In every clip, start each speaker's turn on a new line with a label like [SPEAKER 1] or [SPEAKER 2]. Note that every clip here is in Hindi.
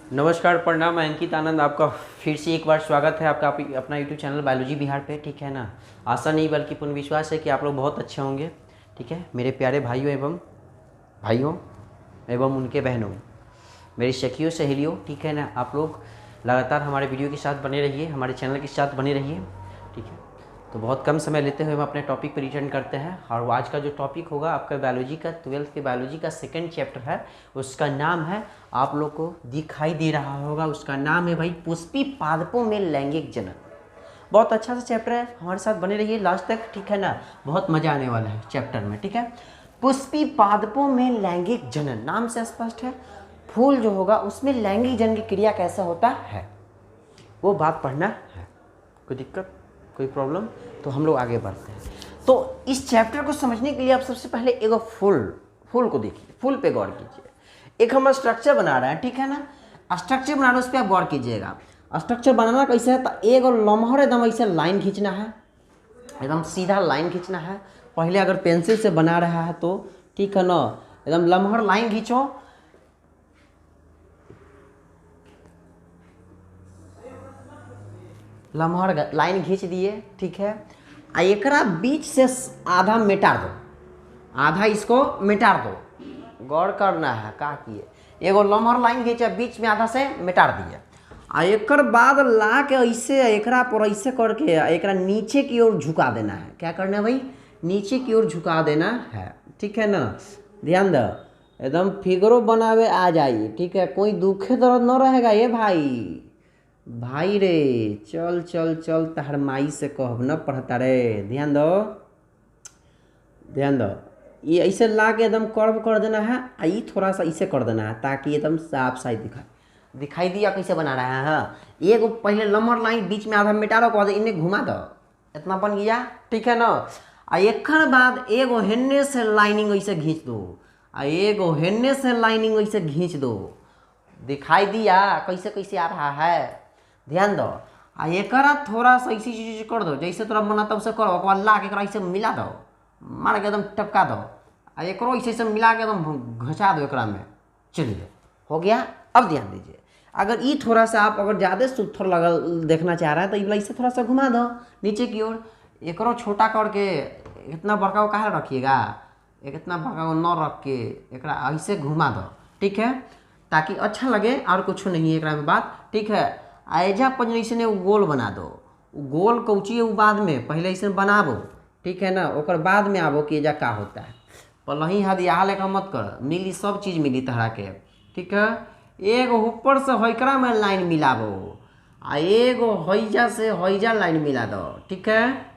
[SPEAKER 1] नमस्कार, प्रणाम। मैं अंकित आनंद, आपका फिर से एक बार स्वागत है आपका अपना यूट्यूब चैनल बायोलॉजी बिहार पे। ठीक है ना। आशा नहीं बल्कि पूर्ण विश्वास है कि आप लोग बहुत अच्छे होंगे। ठीक है मेरे प्यारे भाइयों एवं उनके बहनों, मेरी सखियों सहेलियों। ठीक है ना। आप लोग लगातार हमारे वीडियो के साथ बने रहिए, हमारे चैनल के साथ बने रहिए। ठीक है। तो बहुत कम समय लेते हुए हम अपने टॉपिक पर रिटर्न करते हैं। और आज का जो टॉपिक होगा आपका बायोलॉजी का 12th के बायोलॉजी का सेकंड चैप्टर है। उसका नाम है, आप लोग को दिखाई दे रहा होगा, उसका नाम है भाई पुष्पी पादपों में लैंगिक जनन। बहुत अच्छा सा चैप्टर है, हमारे साथ बने रहिए लास्ट तक। ठीक है ना। बहुत मज़ा आने वाला है चैप्टर में। ठीक है। पुष्पी पादपों में लैंगिक जनन, नाम से स्पष्ट है। फूल जो होगा उसमें लैंगिक जनन की क्रिया कैसा होता है वो बात पढ़ना है। कोई दिक्कत, कोई प्रॉब्लम? तो हम लोग आगे बढ़ते हैं। तो इस चैप्टर को समझने के लिए आप सबसे पहले एक फूल को देखिए, फूल पे गौर कीजिए। एक हम स्ट्रक्चर बना रहे हैं, ठीक है ना। स्ट्रक्चर बना रहे हैं, उस पर आप गौर कीजिएगा। स्ट्रक्चर बनाना कैसे है, तो एक लम्हर एकदम ऐसे लाइन खींचना है, एकदम सीधा लाइन खींचना है। पहले अगर पेंसिल से बना रहा है तो ठीक है ना, एकदम लम्हर लाइन खींचो। लम्हर लाइन खींच दिए, ठीक है। एकरा बीच से आधा मिटा दो, आधा इसको मिटा दो। गौर करना है का किए, एगो लम्हर लाइन खींचा, बीच में आधा से मिटा दिए। एकर बाद ला के ऐसे एकरा पर ऐसे करके एकरा नीचे की ओर झुका देना है। क्या करना है भाई, नीचे की ओर झुका देना है। ठीक है ना। ध्यान दो, एकदम फिगरो बनावे आ जाइए। ठीक है, कोई दुखे दर्द न रहेगा ये भाई रे। चल चल चल, तहर माई से कहब न पढ़ता रे। ध्यान दो, ध्यान दो। ये ऐसे ला के एकदम कर्व कर देना है, ये थोड़ा सा ऐसे कर देना है ताकि एकदम साफ साफ दिखाई दिया कैसे बना रहा है। एक पहले लम्हर लाइन बीच में आधा मिटा दो, इन्हें घुमा दो, इतना बन गया। ठीक है ना। एक बाद एगो हेन्ने से लाइनिंग ऐसे खींच दो, एगो हेन्ने से लाइनिंग ऐसे खींच दो। दिखाई दिया कैसे कैसे आ रहा है, ध्यान दो। एकरा थोड़ा सा ऐसी चीज कर दो, जैसे तोरा मना तब से करो। ओकर बाद ला के ऐसे मिला दो, मार के एकदम टपका दो। एकरो ऐसे मिला के एकदम घसा दो एकरा में। चलिए, हो गया। अब ध्यान दीजिए, अगर ये थोड़ा सा आप अगर ज़्यादा सुथर लगल देखना चाह रहा है तो ये ऐसे थोड़ा सा घुमा दो नीचे की ओर। एकरो छोटा करके, इतना बड़का को कहाँ रखिएगा, एक इतना बड़का को न रख के एकरा ऐसे घुमा दो। ठीक है, ताकि अच्छा लगे, और कुछ नहीं है एकरा में बात। ठीक है। ऐजा पर ऐसे गोल बना दो, गोल कौची है बाद में, पहले ऐसे बनाबो। ठीक है ना। ओकर बाद में आबो कि एजा का होता है। पलही हद यहाँ लेकर मत कर, मिली सब चीज़ मिली तहरा के। ठीक है। एगो ऊपर से हैकरा में लाइन मिलाबो, आ एगो हैजा से हैजा लाइन मिला दो। ठीक है।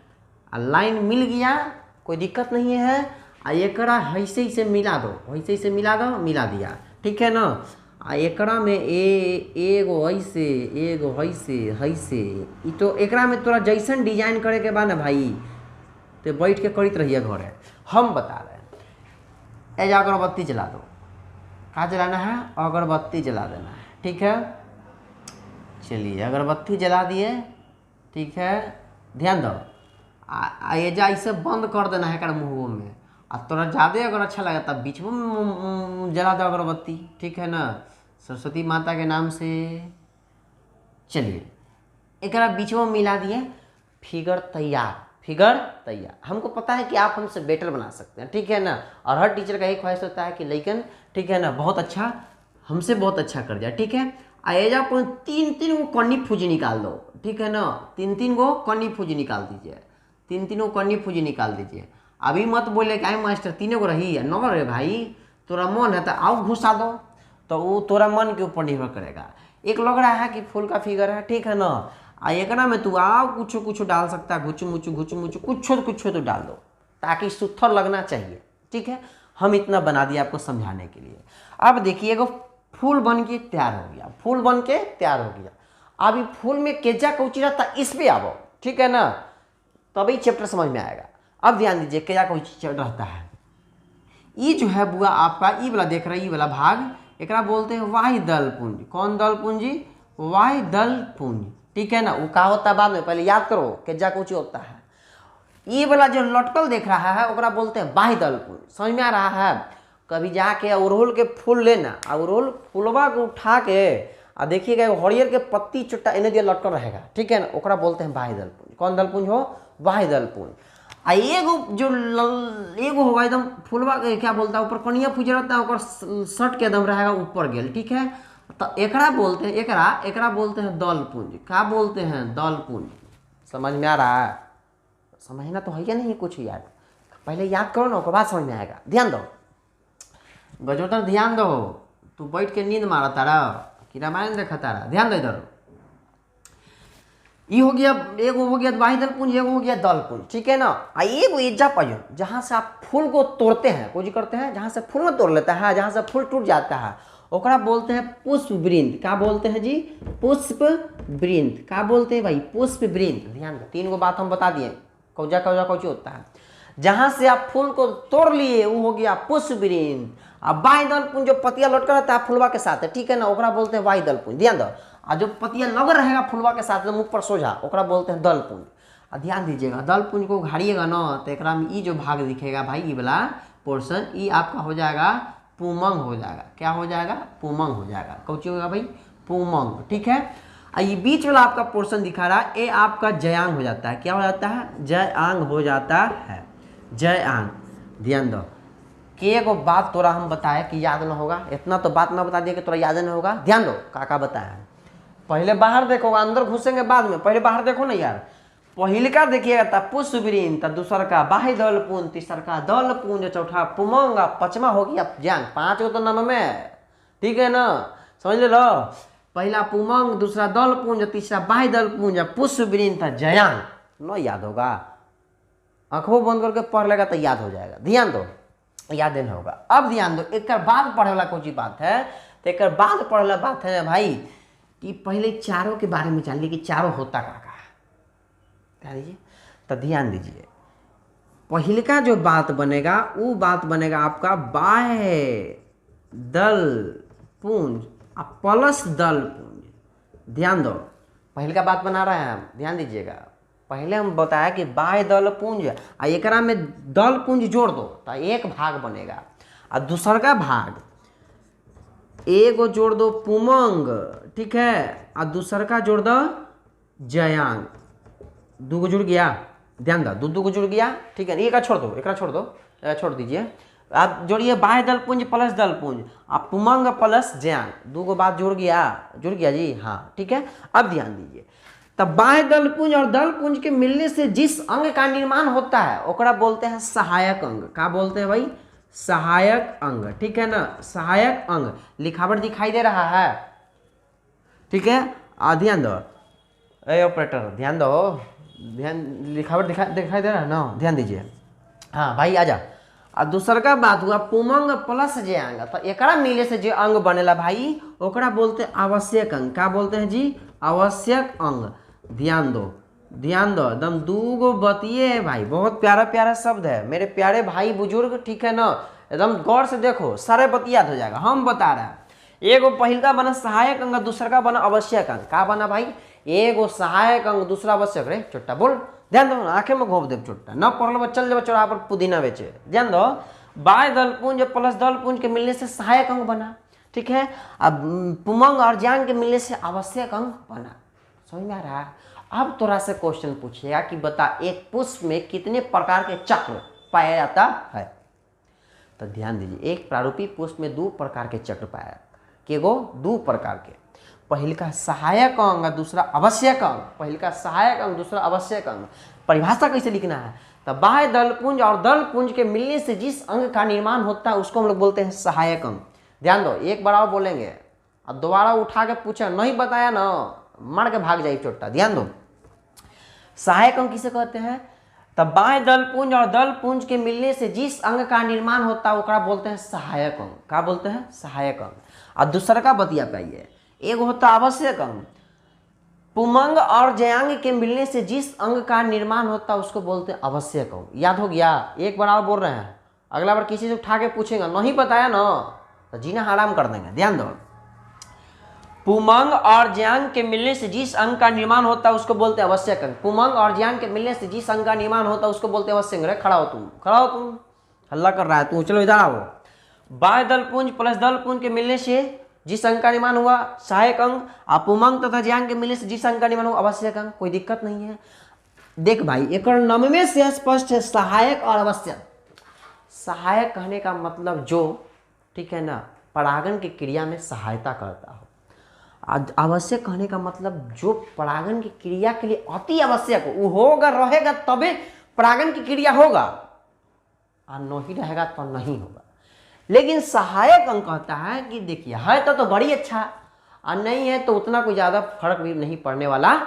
[SPEAKER 1] लाइन मिल गया, कोई दिक्कत नहीं है। एकरा ऐसे ही से मिला दो, ऐसे ही से मिला दो, मिला दिया। ठीक है ना। एकरा में एगो ऐसे, एगो ऐसे ऐसे। तो एकरा में तोरा जैसन डिजाइन करे के बा ना भाई, तो बैठ के करित रहिए घरे। हम बता रहे हैं, एजा अगरबत्ती जला दो। कहाँ जलाना है, अगरबत्ती जला देना है। ठीक है। चलिए, अगरबत्ती जला दिए। ठीक है, ध्यान दो। एजा ऐसे बंद कर देना है कर मुँह में। तोरा ज़्यादा अगर अच्छा लगा तब बीच में जला दो अगरबत्ती। ठीक है ना, सरस्वती माता के नाम से। चलिए, एक बीच में मिला दिए, फिगर तैयार, फिगर तैयार। हमको पता है कि आप हमसे बेटर बना सकते हैं। ठीक है ना। और हर टीचर का एक ख्वाहिश होता है कि लेकिन ठीक है ना, बहुत अच्छा, हमसे बहुत अच्छा कर जाए। ठीक है। एजा पर तीन गो कन्नी फूजी निकाल दो। ठीक है ना, तीन गो कन्नी फूजी निकाल दीजिए, तीन गो कन्नी फूजी निकाल दीजिए। अभी मत बोले कि मास्टर तीनों को रही है, न रे भाई, तोरा मन है तो आओ घुसा दो, तो वो तोरा मन के ऊपर निर्भर करेगा। एक लग रहा है कि फूल का फिगर है, ठीक है ना। एकरा में तू आओ कुछ डाल सकता है, घुचू मुचू कुछ तो डाल दो, ताकि सुथर लगना चाहिए। ठीक है। हम इतना बना दिया आपको समझाने के लिए। अब देखिए, एगो फूल बन के तैयार हो गया, फूल बन के तैयार हो गया। अब ये फूल में केजा कौची रहता, इस पे आवो। ठीक है ना, तभी चैप्टर समझ में आएगा। अब ध्यान दीजिए, केजा कौची रहता है। ये जो है बुआ आपका ये वाला देख रहे हैं, ये वाला भाग, एकरा बोलते हैं वाह्य दल पुंज। कौन दल पूंजी, वाह्य दल पुंज। ठीक है ना। वो का होता है बाद में, पहले याद करो केजा कौची होता है। ये वाला जो लटकल देख रहा है ओकरा बोलते हैं बाह्य दल पुंज। समझ में आ रहा है। कभी जाके अड़हुल के फूल लेना, अड़हुल फूलवा को उठा के आ देखिएगा एगो हरियर के पत्ती चुट्टा एने दिया लटकल रहेगा, ठीक है ना, ओकरा बोलते हैं बाह्य दलपुंज। कौन दलपुंज हो? बाह्य दलपुंज। आ एगो जो एगो होगा एकदम फुलवा के क्या बोलता है, ऊपर कनिया फुज रहता है, ओकर सट के एकदम रहेगा ऊपर गेल, ठीक है, तो एकरा बोलते हैं, एकरा बोलते हैं दलपुंज। क्या बोलते हैं? दलपुंज। समझ में आ रहा है? समझना तो है या नहीं कुछ यार, पहले याद करो ना, उसके बाद समझ में आएगा। ध्यान दो गजोतर, ध्यान दो। तू बैठ के नींद मारा तारा कि रामायण देखा तारा? ध्यान दो इधर। ये हो गया, एगो हो गया बाह्य दलपुंज, एगो हो गया दलपुंज, ठीक है ना। आ एगो एजा पाइयो जहाँ से आप फूल को तोड़ते हैं, कुछ करते हैं, जहाँ से फूल में तोड़ लेता है, जहाँ से फूल टूट जाता है, ओकरा बोलते हैं पुष्प वृंत। क्या बोलते हैं जी? पुष्प वृंत। क्या बोलते हैं भाई? पुष्प वृंत। ध्यान दो, 3 गो बात हम बता दिए, कौजा कौजा कौची होता है। जहाँ से आप फूल को तोड़ लिए वो हो गया पुष्प वृंत। अब बाह्य दलपुंज जो पतिया लटका रहता है फुलवा के साथ, ठीक है ना, ओकरा बोलते हैं बाह्य दलपुंज। ध्यान दो। और जो पतिया लग रहेगा फुलवा के साथ मुख पर सोझा, ओकरा बोलते हैं दलपुंज। और ध्यान दीजिएगा, दलपुंज को घाड़िएगा ना तो एकरा में ई जो भाग दिखेगा भाई, ई वाला पोर्शन, ई आपका हो जाएगा पुमंग हो जाएगा। क्या हो जाएगा? पुमंग हो जाएगा। कौची होगा भाई? पुमंग, ठीक है। ये बीच वाला आपका पोर्शन दिखा रहा है, ये आपका जयांग हो जाता है। क्या हो जाता है? जयांग हो जाता है, जयांग। ध्यान दो कि एगो बात तोरा हम बताए कि याद न होगा, इतना तो बात ना बता दिया कि तोरा याद नहीं होगा। ध्यान दो का बताया, पहले बाहर देखो, अंदर घुसेंगे बाद में, पहले बाहर देखो ना यार। पहले का देखिएगा था पुष्प वृंत, दूसरा का बाह्य दलपुंज, तीसरा का दलपुंज, चौथा पुमंग, पांचवा हो गया जयांग। 5 गो तो नाम में, ठीक है ना, समझ लो। पहला पुमंग, दूसरा दलपुंज, तीसरा बाह्य दलपुंज, पुष्प वृंत, जयांग। न याद होगा? आंखों बंद करके पढ़ लेगा तो याद हो जाएगा। ध्यान दो, याद नहीं होगा। अब ध्यान दो, एक बाद पढ़े वाला कोई बात है, तो एक बाद पढ़े वाला बात है भाई कि पहले चारों के बारे में जान ली कि चारों होता का। ध्यान दीजिए, तो ध्यान दीजिए, पहले का जो बात बनेगा वो बात बनेगा आपका बाह्य दलपुंज प्लस दलपुंज। ध्यान दो, पहले का बात बना रहे हैं हम, ध्यान दीजिएगा। पहले हम बताया कि बाह्य दलपुंज आ एकरा में दलपुंज जोड़ दो तो एक भाग बनेगा, और दूसरा का भाग एगो जोड़ दो पुमंग, ठीक है, और दूसरा का जोड़ दो जयांग। 2 गो जुड़ गया। ध्यान दो, 2 गो जुड़ गया, ठीक है। एक छोड़ दो, एक छोड़ दो, छोड़ दीजिए। आप जोड़िए बाह्य दलपुंज प्लस दलपुंज, आप पुमंग प्लस जयांग, 2 गो बात जुड़ गया जी, हाँ, ठीक है। अब ध्यान दीजिए, तब बाह्य दलपुंज और दलपुंज के मिलने से जिस अंग का निर्माण होता है ओकरा बोलते हैं सहायक अंग। क्या बोलते हैं भाई? सहायक अंग, ठीक है ना, सहायक अंग। लिखावट दिखाई दे रहा है, ठीक है। ध्यान दो, ए ऑपरेटर ध्यान दो, ध्यान, लिखावट दिखाई दे रहा है ना, ध्यान दीजिए। हाँ भाई आजा। और दूसरा का बात हुआ पुमंग प्लस जयांग, तो एकरा मिले से जो अंग बनेला भाई ओकरा बोलते हैं आवश्यक अंग। क्या बोलते हैं जी? आवश्यक अंग। ध्यान दो, ध्यान दो, एकदम 2 गो बतिए है भाई, बहुत प्यारा प्यारा शब्द है मेरे प्यारे भाई बुजुर्ग, ठीक है ना, एकदम गौर से देखो, सारे बतियात हो जाएगा। हम बता रहे हैं, एगो पहिल का बना सहायक अंग, दूसरा का बना आवश्यक अंग। का बना भाई? एगो सहायक अंग, दूसरा आवश्यक। रे चुट्टा बोल, ध्यान दो, आंखें में घोप देव चुट्टा, न पढ़ल चल जाओ चौराहा पर पुदीना बेचे। ध्यान दो, बाह्य दलपुंज प्लस दलपुंज के मिलने से सहायक अंग बना, ठीक है। अब पुमंग और जयांग के मिलने से आवश्यक अंग बना। समझ में आ रहा है? अब थोड़ा सा क्वेश्चन पूछेगा कि बता एक पुष्प में कितने प्रकार के चक्र पाया जाता है? तो ध्यान दीजिए, एक प्रारूपी पुष्प में 2 प्रकार के चक्र पाया, केगो 2 प्रकार के। पहले का सहायक अंग, दूसरा आवश्यक अंग। पहले का सहायक अंग, दूसरा आवश्यक अंग। परिभाषा कैसे लिखना है? तो बाह्य दलपुंज और दलपुंज के मिलने से जिस अंग का निर्माण होता है उसको हम लोग बोलते हैं सहायक अंग। ध्यान दो, एक बार और बोलेंगे और दोबारा उठा के पूछा नहीं बताया ना, मार के भाग जाए चोट्टा। ध्यान दो, सहायक अंग किसे कहते हैं? तब बाह्य दलपुंज और दलपुंज के मिलने से जिस अंग का निर्माण होता है ओकरा बोलते हैं सहायक अंग। क्या बोलते हैं? सहायक अंग। और दूसरा का बतिया पाइए, एक होता आवश्यक अंग। पुमंग और जयांग के मिलने से जिस अंग का निर्माण होता है उसको बोलते हैं आवश्यक अंग। याद हो गया? एक बार और बोल रहे हैं, अगला बार किसी से उठा के पूछेगा नहीं बताया ना तो जीना हराम कर देंगे। ध्यान दो, पुमंग और जयांग के मिलने से जिस अंग का निर्माण होता है उसको बोलते हैं आवश्यक अंग। पुमंग और जयांग के मिलने से जिस अंग का निर्माण होता है उसको बोलते हैं आवश्यक अंग। खड़ा हो तुम, खड़ा हो तुम, हल्ला कर रहा है तू, चलो इधर आओ। बाह्य दलपुंज प्लस दलपुंज के मिलने से जिस अंक का निर्माण हुआ सहायक अंग, अपुमंग तथा ज्यांग के मिलने से जिस अंक का निर्माण हुआ आवश्यक अंग, कोई दिक्कत नहीं है। देख भाई एक नाम में से स्पष्ट है सहायक और आवश्यक। सहायक कहने का मतलब जो, ठीक है ना, परागण की क्रिया में सहायता करता हो। आवश्यक कहने का मतलब जो परागण की क्रिया के लिए अति आवश्यक हो, वो होगा रहेगा तबे परागण की क्रिया होगा, और नहीं रहेगा तो नहीं होगा। लेकिन सहायक अंग कहता है कि देखिए है तो बड़ी अच्छा, और नहीं है तो उतना कोई ज़्यादा फर्क भी नहीं पड़ने वाला है।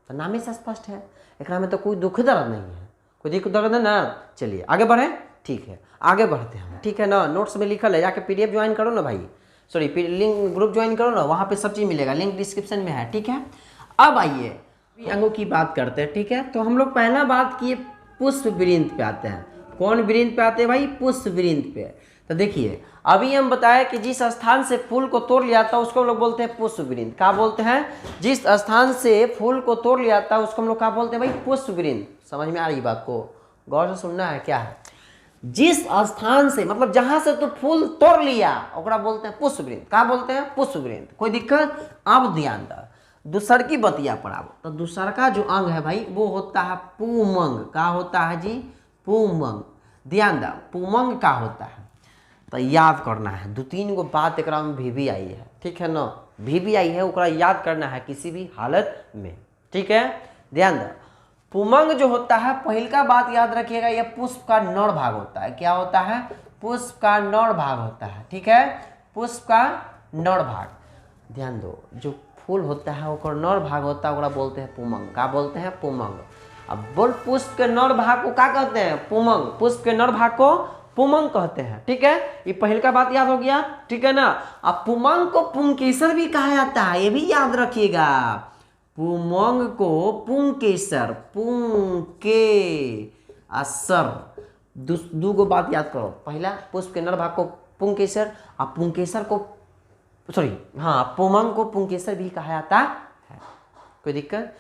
[SPEAKER 1] तो नाम ही से स्पष्ट है, एक में तो कोई दुख दर्द नहीं है, कोई दुख दर्द है ना। चलिए आगे बढ़े, ठीक है आगे बढ़ते हैं, ठीक है ना। नोट्स में लिखल है, जाके PDF ज्वाइन करो ना भाई, सॉरी लिंक ग्रुप ज्वाइन करो ना, वहाँ पे सब चीज़ मिलेगा, लिंक डिस्क्रिप्शन में है, ठीक है। अब आइए अंगों की बात करते हैं, ठीक है। तो हम लोग पहला बात किए पुष्प वृंत पे आते हैं। कौन वृंत पे आते हैं भाई? पुष्प वृंत पे। तो देखिए अभी हम बताया कि जिस स्थान से फूल को तोड़ लिया था उसको हम लोग बोलते हैं पुष्प वृंत। क्या बोलते हैं? जिस स्थान से फूल को तोड़ लिया था उसको हम लोग क्या बोलते हैं भाई? पुष्प वृंत। समझ में आ रही बात को? गौर से सुनना है। क्या है? जिस स्थान से, मतलब जहां से तो फूल तोड़ लिया ओकरा बोलते हैं पुष्प वृंत। क्या बोलते हैं? पुष्प वृंत। कोई दिक्कत? अब ध्यान दो, दूसर की बतिया पढ़ाओ। तो दूसर का जो अंग है भाई वो होता है पुमंग। क्या होता है जी? पुमंग। ध्यान दो, पुमंग का होता है तो याद करना है। 2-3 गो बात एक में भी आई है, ठीक है ना। भी आई है, ओकरा याद करना है किसी भी हालत में, ठीक है। ध्यान दो, पुमंग जो होता है, पहल का बात याद रखिएगा, यह पुष्प का नर भाग होता है। क्या होता है? पुष्प का नर भाग होता है, ठीक है। पुष्प का नर भाग। ध्यान दो, जो फूल होता है ओकर नर भाग होता है, ओकरा बोलते हैं पुमंग। क्या बोलते हैं? पुमंग। अब बोल, पुष्प के नर भाग को क्या कहते हैं? पुमंग। पुष्प के नर भाग को पुमंग कहते हैं, ठीक है। ये पहल का बात याद हो गया, ठीक है ना। अब पुमंग को पुंकेसर भी कहा जाता है, ये भी याद रखिएगा। पुमंग को पुंकेसर, पुंके असर। दो गो बात याद करो। पहला, पुष्प के नर भाग को पुंकेसर, और पुंकेसर को, सॉरी हाँ, पुमंग को पुंकेसर भी कहा जाता है। कोई दिक्कत?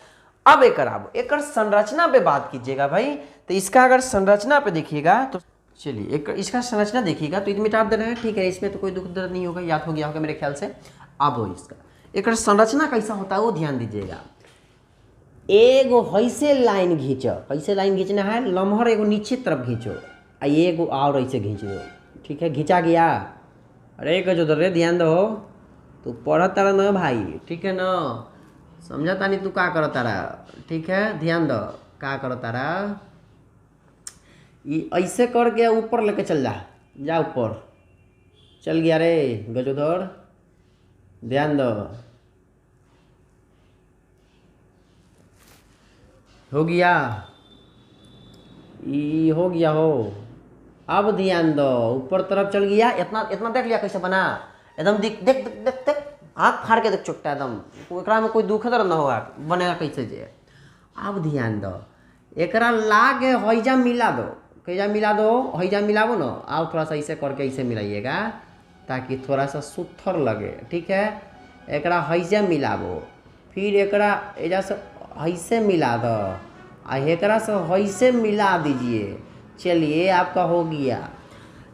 [SPEAKER 1] अब एक संरचना पे बात कीजिएगा भाई। तो इसका अगर संरचना पे देखिएगा तो चलिए एक इसका संरचना देखिएगा तो मिटा दे रहे हैं, ठीक है। इसमें तो कोई दुख दर्द नहीं होगा, याद हो गया होगा मेरे ख्याल से। अब हो इसका एक संरचना कैसा होता है वो ध्यान दीजिएगा। एगो ऐसे लाइन खींचो। कैसे लाइन खींचना है? लम्हर एगो नीचे तरफ खींचो, आ एगो और ऐसे खींच दो, ठीक है। खींचा गया? अरे गजोदर रे ध्यान दो, तू पढ़ तारा न भाई, ठीक है ना। समझा तानी तू का कर तारा, ठीक है। ध्यान दो का कर तारा। ये ऐसे करके ऊपर लेके चल जा ऊपर। चल गया रे गजोदर, ध्यान दो। हो गया? ये हो गया हो। अब ध्यान दो, ऊपर तरफ चल गया। इतना इतना देख लिया कैसे बना? एकदम देख देख देख देख देख, आँख फाड़ के देख चुकता एकदम। एकरा में कोई दुख दर्द न होगा, बनेगा कैसे जे। अब ध्यान दो, एकरा लागे हैजा मिला दो। कैजा मिला दो? हैजा मिलाबो ना। आओ थोड़ा सा ऐसे करके ऐसे मिलाइएगा ताकि थोड़ा सा सुथर लगे, ठीक है। एकरा हैजा मिलाबो, फिर एकरा एजा से ऐसे मिला दो, और एकरा से ऐसे मिला दीजिए। चलिए आपका हो गया।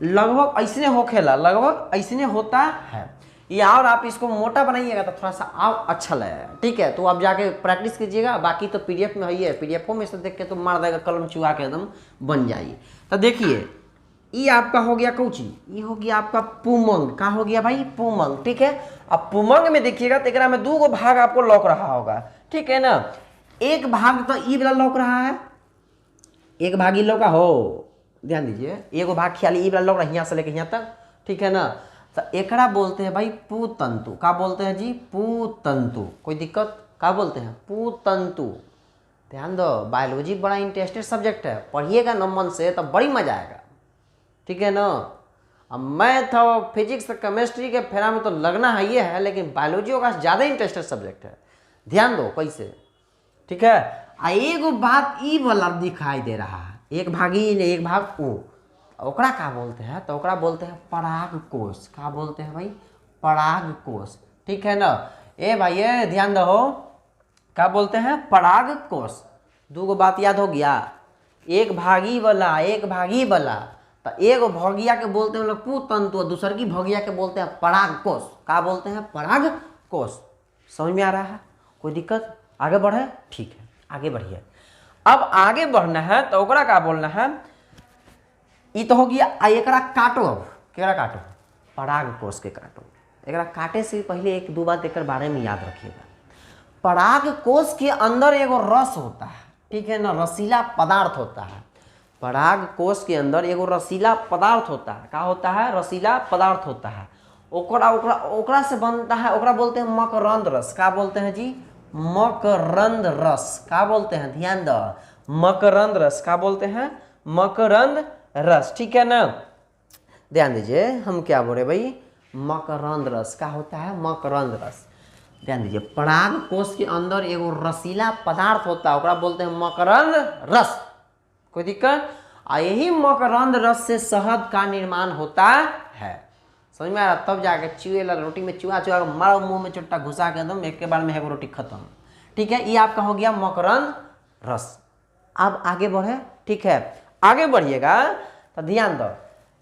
[SPEAKER 1] लगभग ऐसे होखेला, लगभग ऐसे होता है ये। और आप इसको मोटा बनाइएगा तो थोड़ा सा और अच्छा लगेगा, ठीक है। तो आप जाके प्रैक्टिस कीजिएगा। बाकी तो PDF में है, PDF में से देख के तो मार देगा, कलम चुहा के एकदम बन जाइए। तो देखिए ये आपका हो गया कौची? ये हो गया आपका पुमंग। का हो गया भाई? पुमंग, ठीक है। अब पुमंग में देखिएगा तो एकरा में 2 गो भाग आपको लौक रहा होगा, ठीक है ना। एक भाग तो ई वाला लौक रहा है, एक भाग ई लौका हो, ध्यान दीजिए। एगो भाग ख्याली ई वाला लौक रहा है यहाँ से लेके यहाँ तक, ठीक है ना। तो एकरा बोलते हैं भाई पुतंतु। का बोलते हैं जी? पुतंतु। कोई दिक्कत? का बोलते हैं? पुतंतु। ध्यान दो, बायोलॉजी बड़ा इंटरेस्टेड सब्जेक्ट है, पढ़िएगा न मन से तो बड़ी मजा आएगा, ठीक है ना। अब मैथ और फिजिक्स केमिस्ट्री के फेरा में तो लगना है ये है, लेकिन बायोलॉजी का ज़्यादा इंटरेस्टेड सब्जेक्ट है। ध्यान दो कैसे, ठीक है। आ एगो बात ई वाला दिखाई दे रहा है, एक भाग ई ने एक भाग ओ, ओकरा का बोलते हैं? तो ओकरा बोलते हैं पराग कोश। का बोलते हैं भाई? पराग कोश, ठीक है ना। ए भाई ये ध्यान दो, क्या बोलते हैं? पराग कोश। 2 गो बात याद हो गया, एक भागी वाला, एक भागी वाला। तो एगो भौगिया के बोलते हैं लोग पुतंतु और दूसर की भौगिया के बोलते हैं परागकोश। क्या बोलते हैं? परागकोश। समझ में आ रहा है? कोई दिक्कत? आगे बढ़े? ठीक है, आगे बढ़िए। अब आगे बढ़ना है तो ओकरा का बोलना है, ये तो हो गया। एकरा काटो। अब केकरा काटो? परागकोश के काटो। एकरा काटे से पहले एक दो बात एक बारे में याद रखिएगा। परागकोश के अंदर एगो रस होता है, ठीक है ना, रसीला पदार्थ होता है। परागकोश के अंदर एगो रसीला पदार्थ होता है। क्या होता है? रसीला पदार्थ होता है। ओकरा ओकरा ओकरा से बनता है, ओकरा बोलते हैं मकरंद रस। क्या बोलते हैं जी? मकरंद रस। क्या बोलते हैं? ध्यान दो, मकरंद रस। क्या बोलते हैं? मकरंद रस, ठीक है ना। ध्यान दीजिए, हम क्या बोले भाई? मकरंद रस। क्या होता है? मकरंद रस। ध्यान दीजिए, परागकोश के अंदर एगो रसीला पदार्थ होता है, ओकरा बोलते हैं मकरंद रस। कोई दिक्कत? यही मकरंद रस से शहद का निर्माण होता है। समझ में आ रहा? तब जाके चुएला रोटी में चुआ चुआ मारो, मुंह में चुट्टा घुसा के एकदम एक के बार में है वो रोटी खत्म। ठीक है, ये आपका हो गया मकरंद रस। अब आगे बढ़े, ठीक है, आगे बढ़िएगा तो ध्यान दो,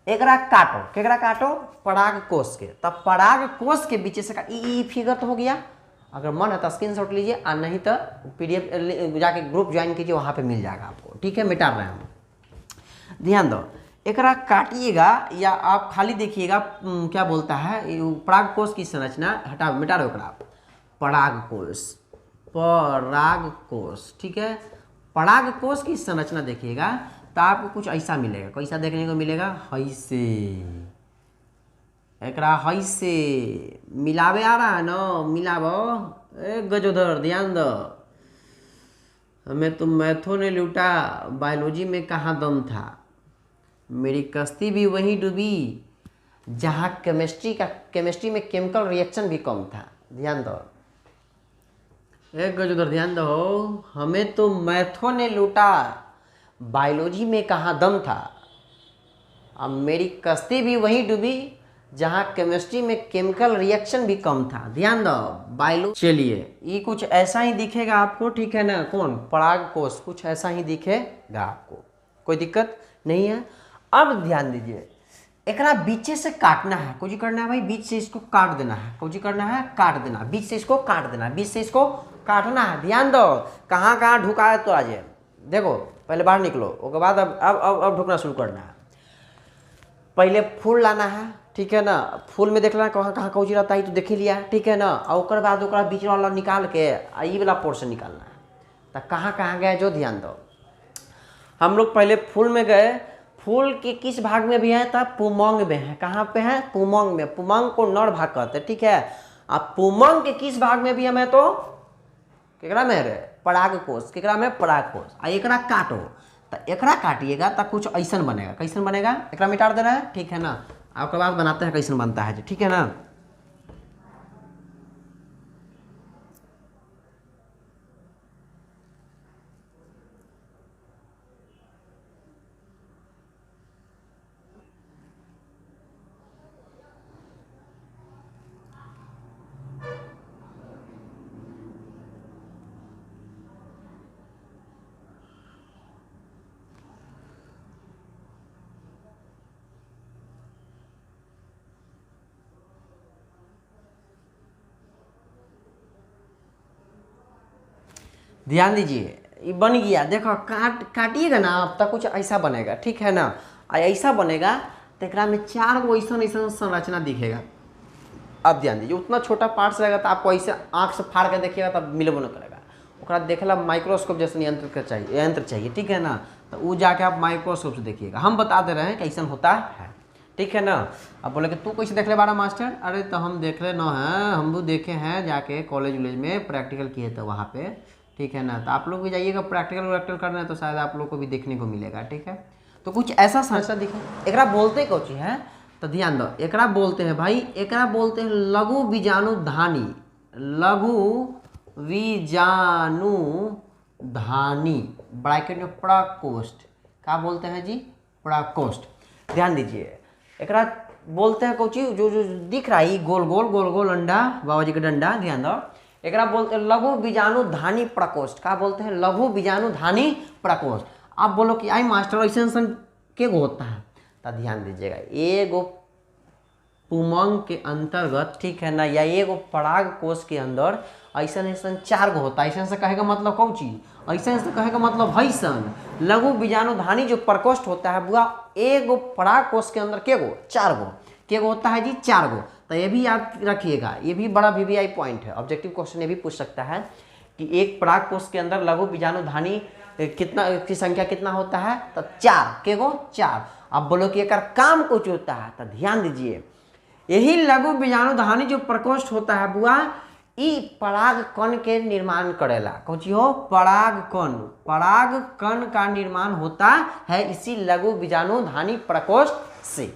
[SPEAKER 1] एकरा काटो। केकरा काटो? परागकोश के। तब परागकोश के बीच से ई फिगर तो हो गया। अगर मन है तो स्क्रीनशॉट लीजिए, और नहीं तो PDF जाके ग्रुप ज्वाइन कीजिए, वहाँ पे मिल जाएगा आपको। ठीक है, मिटा रहे हैं हम। ध्यान दो, एकरा काटिएगा या आप खाली देखिएगा क्या बोलता है परागकोश की संरचना। हटा मिटा दो एकरा। परागकोश, परागकोश, ठीक है। परागकोश की संरचना देखिएगा तो आपको कुछ ऐसा मिलेगा। कैसा देखने को मिलेगा? हैसे। एकरा हैसे मिलावे आ रहा है ना, मिलावो। ए गजोधर ध्यान दो, हमें तो मैथों ने लूटा, बायोलॉजी में कहाँ दम था। मेरी कश्ती भी वहीं डूबी जहाँ केमिस्ट्री में केमिकल रिएक्शन भी कम था। ध्यान दो, एक गजोधर ध्यान दो, हमें तो मैथों ने लूटा, बायोलॉजी में कहाँ दम था। अब मेरी कश्ती भी वहीं डूबी जहाँ केमिस्ट्री में केमिकल रिएक्शन भी कम था। ध्यान दो, बायोलॉजी। चलिए, ये कुछ ऐसा ही दिखेगा आपको, ठीक है ना। कौन? परागकोश। कुछ ऐसा ही दिखेगा आपको, कोई दिक्कत नहीं है। अब ध्यान दीजिए, एकरा बीचे से काटना है। कुछ करना है भाई, बीच से इसको काट देना है। कुछ करना है, काट देना, बीच से इसको काट देना, बीच से इसको काटना है। ध्यान दो, कहाँ कहाँ ढुका है तो आज देखो, पहले बाहर निकलो, उसके बाद अब ढुकना शुरू करना है। पहले फूल लाना है, ठीक है ना। फूल में देखना कहाँ कहाँ कौची रहता है तो देख ही लिया, ठीक है ना। और उसके बाद ओकरा बीच वाला निकाल के ये वाला पोर्शन निकालना है। तो कहाँ कहाँ गए जो ध्यान दो। हम लोग पहले फूल में गए। फूल के किस भाग में भी है? तब पुमंग में है। कहाँ पे है? पुमंग में। पुमंग को नर भाग कहते हैं, ठीक है। अब पुमंग के किस भाग में भी है? मैं तो केकरा में है? परागकोश। केकरा में? परागकोश। आ एकरा काटो, तो एकरा काटिएगा तो कुछ ऐसा बनेगा। कैसन बनेगा? एकरा मिटा देना है, ठीक है ना। आपके बाद बनाते हैं कैसन बनता है, ठीक है ना। ध्यान दीजिए, ये बन गया। देखो, काटिएगा ना अब तक कुछ ऐसा बनेगा, ठीक है ना। ऐसा बनेगा तो एकरा में 4 गो ऐसा संरचना दिखेगा। अब ध्यान दीजिए, उतना छोटा पार्ट्स रहेगा तो आपको ऐसे आँख से फाड़ के देखिएगा तब मिलबो न करेगा। ओकरा देखेला माइक्रोस्कोप जैसे यंत्र चाहिए, ठीक है ना। तो वो जाके आप माइक्रोस्कोप से देखिएगा। हम बता दे रहे हैं कैसन होता है, ठीक है ना। अब बोले कि तू कैसे देख ले बारा मास्टर? अरे तो हम देख ले ना हैं, हम भी देखे हैं, जाके कॉलेज वॉलेज में प्रैक्टिकल किए थे वहाँ पे, ठीक है ना। तो आप लोग भी जाइएगा प्रैक्टिकल करना है तो शायद आप लोग को भी देखने को मिलेगा, ठीक है। तो कुछ ऐसा संरचना दिखे। एकरा बोलते कौची है? तो ध्यान दो, एकरा बोलते हैं भाई, एकरा बोलते हैं लघु बीजाणु धानी। लघु बीजाणु धानी, ब्रैकेट में परागकोष्ठ। क्या बोलते हैं जी? परागकोष्ठ। ध्यान दीजिए, एकरा बोलते हैं कौची, जो जो दिख रहा है गोल गोल अंडा, बाबा जी का डंडा। ध्यान दो, एकरा बोलते हैं लघु बीजाणु धानी प्रकोष्ठ। क्या बोलते हैं? लघु बीजाणु धानी प्रकोष्ठ। आप बोलो कि आई मास्टर ऐसा के गो होता है? तो ध्यान दीजिएगा, एगो पुमंग के अंतर्गत, ठीक है ना, या एगो पराग कोष के अंदर ऐसा ऐसा 4 गो होता है। ऐसा से कहेगा मतलब कौन चीज, ऐसा से कहेगा मतलब हैसन लघु बीजाणुधानी जो प्रकोष्ठ होता है बुआ, एगो पराग कोष के अंदर केगो 4 गो, केगो होता है जी 4 गो। तो ये भी याद रखिएगा, ये भी बड़ा वीवीआई पॉइंट है, ऑब्जेक्टिव क्वेश्चन ये भी पूछ सकता है कि एक पराग कोष के अंदर लघु बीजाणुधानी कितना की संख्या कितना होता है, तो 4, केगो 4। अब बोलो कि एक काम कुछ होता है, तो ध्यान दीजिए, यही लघु बीजाणुधानी जो प्रकोष्ठ होता है बुआ, ई पराग कण के निर्माण करेला। कौन चीज हो, पराग कण, पराग कण का निर्माण होता है इसी लघु बीजाणुधानी प्रकोष्ठ से।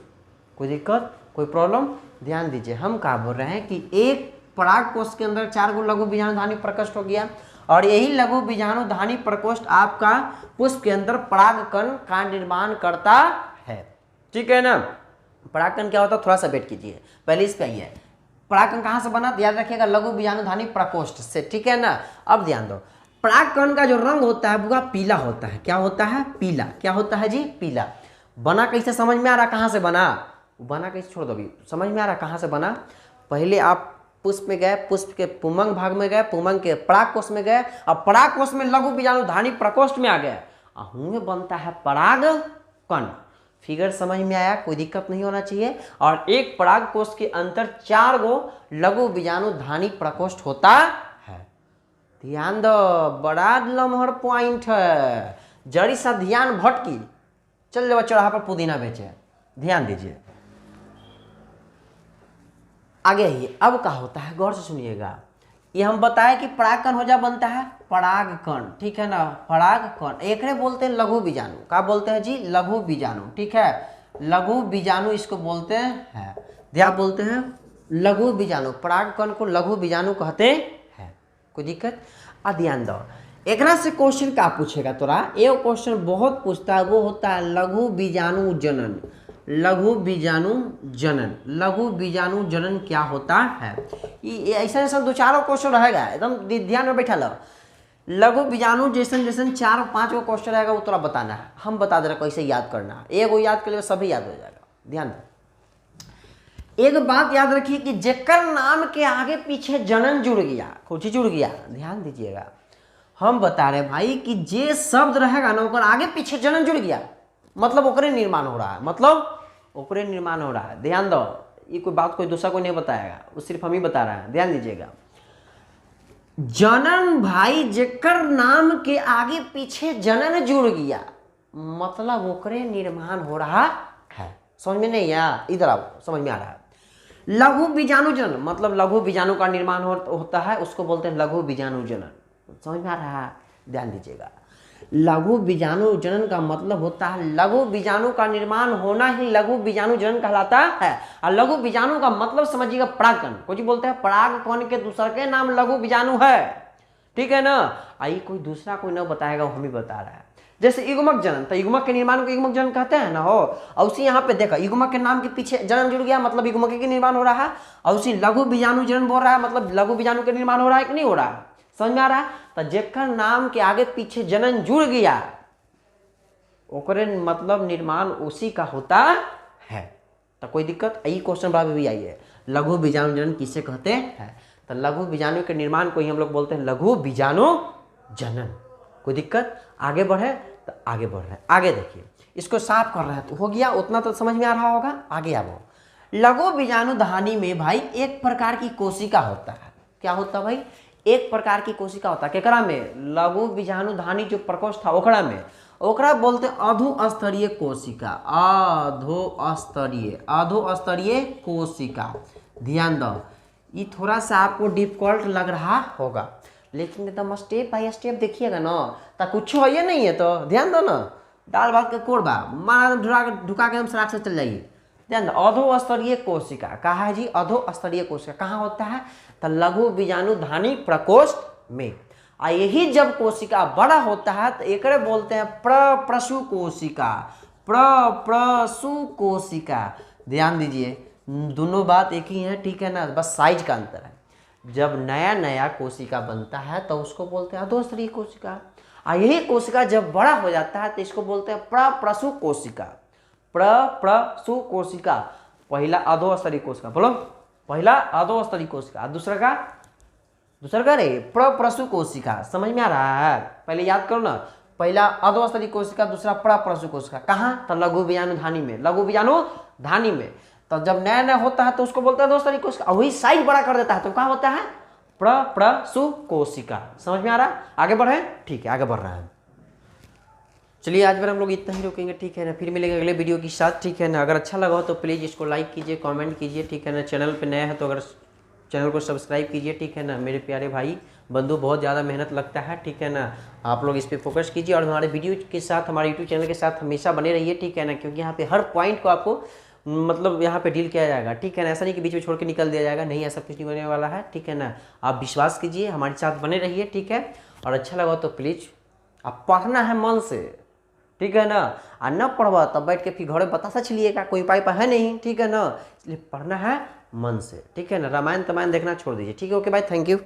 [SPEAKER 1] कोई दिक्कत, कोई प्रॉब्लम? ध्यान दीजिए, हम क्या बोल रहे हैं कि एक पराग कोष के अंदर 4 गो लघु बीजाणुधानी प्रकोष्ठ हो गया, और यही लघु बीजाणुधानी प्रकोष्ठ आपका पुष्प के अंदर पराग कण का निर्माण करता है। ठीक है ना। परागकण क्या होता है, थोड़ा सा वेट कीजिए, पहले इस पे आइए। परागकण कहाँ से बना, याद रखिएगा लघु बीजाणुधानी प्रकोष्ठ से। ठीक है ना। अब ध्यान दो, परागकण का जो रंग होता है वो पीला होता है। क्या होता है, पीला। क्या होता है जी, पीला। बना कैसे, समझ में आ रहा कहाँ से बना, बना कैसे छोड़ दो अभी, समझ में आ रहा कहाँ से बना। पहले आप पुष्प में गए, पुष्प के पुमंग भाग में गए, पुमंग के पराग कोष में गए, अब पराग कोष में लघु बीजाणुधानी प्रकोष्ठ में आ गए, में बनता है पराग कण। फिगर समझ में आया, कोई दिक्कत नहीं होना चाहिए। और एक पराग कोष के अंदर 4 गो लघु बीजाणुधानी प्रकोष्ठ होता है। ध्यान दो, बड़ा लमहर पॉइंट है, जरी सा ध्यान भटकी चल जाओ चौराहा पर पुदीना बेचे। ध्यान दीजिए, आगे ही अब क्या होता है, गौर से सुनिएगा। ये हम बताए कि परागकण हो जा बनता है परागकण, ठीक है ना, परागकण। एक बोलते हैं लघु बीजाणु। क्या बोलते हैं जी, लघु बीजाणु। ठीक है, लघु बीजाणु इसको बोलते हैं। ध्यान, बोलते हैं लघु बीजाणु, परागकण को लघु बीजाणु कहते हैं। कोई दिक्कत? ध्यान दो, एक से क्वेश्चन क्या पूछेगा तोरा, एक क्वेश्चन बहुत पूछता है, वो होता है लघु बीजाणु जनन। लघु बीजाणु जनन, लघु बीजाणु जनन क्या होता है, ऐसा ऐसा 2-4 क्वेश्चन रहेगा, एकदम ध्यान में बैठा लो। लघु बीजाणु जैसन जैसन 4-5 गो क्वेश्चन रहेगा, वो तोरा बताना है। हम बता दे रहे कैसे याद करना है, एगो याद कर लिए सभी याद हो जाएगा। ध्यान दो, एक बात याद रखिए कि जेकर नाम के आगे पीछे जनन जुड़ गया, कुछ जुड़ गया, ध्यान दीजिएगा। हम बता रहे भाई कि जे शब्द रहेगा ना, ओकर आगे पीछे जनन जुड़ गया, मतलब ओकरे निर्माण हो रहा है, मतलब ओकरे निर्माण हो रहा है। ध्यान दो, ये कोई बात कोई दूसरा कोई नहीं बताएगा, वो सिर्फ हम ही बता रहे हैं। ध्यान दीजिएगा, जनन भाई जेकर नाम के आगे पीछे जनन जुड़ गया, मतलब ओकरे निर्माण हो रहा है। समझ में नहीं आया, इधर आओ, समझ में आ रहा है। लघु बीजाणु जनन मतलब लघु बीजाणु का निर्माण होता है, उसको बोलते हैं लघु बीजाणु जनन। समझ में आ रहा है? ध्यान दीजिएगा, लघु बीजाणु जनन का मतलब होता है लघु बीजाणु का निर्माण होना ही लघु बीजाणु जनन कहलाता है। और लघु बीजाणु का मतलब समझिएगा परागकण, कुछ बोलते हैं परागकण के दूसरे के नाम लघु बीजाणु है। ठीक है ना। आई कोई दूसरा कोई न बताएगा, वो हम ही बता रहा है। जैसे युग्मक जनन, तो युग्मक के निर्माण को युग्मक जनन कहते हैं ना हो। और उसी यहाँ पे देखा, युग्मक के नाम के पीछे जनन जुड़ गया, मतलब युग्मक के निर्माण हो रहा है। और उसी लघु बीजाणु जनन बोल रहा है, मतलब लघु बीजाणु के निर्माण हो रहा है कि नहीं हो रहा है। समझ में आ रहा है? तो जेकर नाम के आगे पीछे जनन जुड़ गया, ओकरे मतलब निर्माण उसी का होता है। तो कोई दिक्कत? यही क्वेश्चन बाद भी आई है, लघु बीजाणु जनन किसे कहते हैं। तो लघु बीजाणु के निर्माण को ही हम लोग बोलते हैं लघु बीजाणु जनन। कोई दिक्कत? आगे बढ़े तो आगे बढ़ रहे हैं, आगे देखिए, इसको साफ कर रहे हैं तो हो गया, उतना तो समझ में आ रहा होगा। आगे आओ, लघु बीजाणुधानी में भाई एक प्रकार की कोशिका होता है। क्या होता है भाई? एक प्रकार की कोशिका होता है। केकरा में? लघु बीजाणुधानी जो प्रकोष्ठ था ओकरा में, ओकरा बोलते अधोस्तरीय कोशिका। अधोस्तरीय कोशिका। ध्यान दो, ये थोड़ा सा आपको डिफिकल्ट लग रहा होगा, लेकिन एकदम स्टेप बाय स्टेप देखिएगा ना, तो कुछ है नहीं है। तो ध्यान दो ना, दाल भात के कोरबा मारा ढुका के हम सराक से चल जाइए। ध्यान दो, अधोस्तरीय कोशिका कहा है जी, अधोस्तरीय कोशिका कहाँ होता है? तो लघु बीजाणुधानी प्रकोष्ठ में। और यही जब कोशिका बड़ा होता है तो एक बोलते हैं प्रसु कोशिका। प्रसु कोशिका। ध्यान दीजिए, दोनों बात एक ही है, ठीक है ना, बस साइज का अंतर है। जब नया नया कोशिका बनता है तो उसको बोलते हैं अधोस्तरीय कोशिका, और यही कोशिका जब बड़ा हो जाता है तो इसको बोलते हैं प्रसु कोशिका। प्रसु कोशिका, पहला अधोस्तरी कोशिका, बोलो पहला अधोस्तरी कोशिका, दूसरा का रे प्रसु कोशिका। समझ में आ रहा है? पहले याद करो ना, पहला अधोस्तरी कोशिका, दूसरा प्रसु कोशिका। कहाँ? तो लघु बीजाणुधानी में, लघु बीजाणुधानी में। तो जब नया नया होता है तो उसको बोलता है अधोस्तरी कोशिका, वही साइज बड़ा कर देता है तो कहाँ होता है? प्रसु कोशिका। समझ में आ रहा है? आगे बढ़े? ठीक है, आगे बढ़ रहा है। चलिए आज बार हम लोग इतना ही रोकेंगे, ठीक है ना। फिर मिलेंगे अगले वीडियो के साथ, ठीक है ना। अगर अच्छा लगा हो तो प्लीज़ इसको लाइक कीजिए, कमेंट कीजिए, ठीक है ना। चैनल पे नया है तो अगर चैनल को सब्सक्राइब कीजिए, ठीक है ना। मेरे प्यारे भाई बंधु, बहुत ज़्यादा मेहनत लगता है, ठीक है ना। आप लोग इस पर फोकस कीजिए और हमारे वीडियो के साथ, हमारे यूट्यूब चैनल के साथ हमेशा बने रहिए, ठीक है ना। क्योंकि यहाँ पे हर पॉइंट को आपको मतलब यहाँ पे डील किया जाएगा, ठीक है ना। ऐसा नहीं कि बीच में छोड़ के निकल दिया जाएगा, नहीं, ऐसा कुछ नहीं होने वाला है, ठीक है ना। आप विश्वास कीजिए, हमारे साथ बने रहिए, ठीक है। और अच्छा लगा तो प्लीज़ आप पढ़ना है मन से, ठीक है ना। और न पढ़वा तब बैठ के फिर घरे बतासा चलिएगा, कोई उपाय है नहीं, ठीक है ना। इसलिए पढ़ना है मन से, ठीक है ना। रामायण तमायण देखना छोड़ दीजिए, ठीक है। Okay bye, thank you.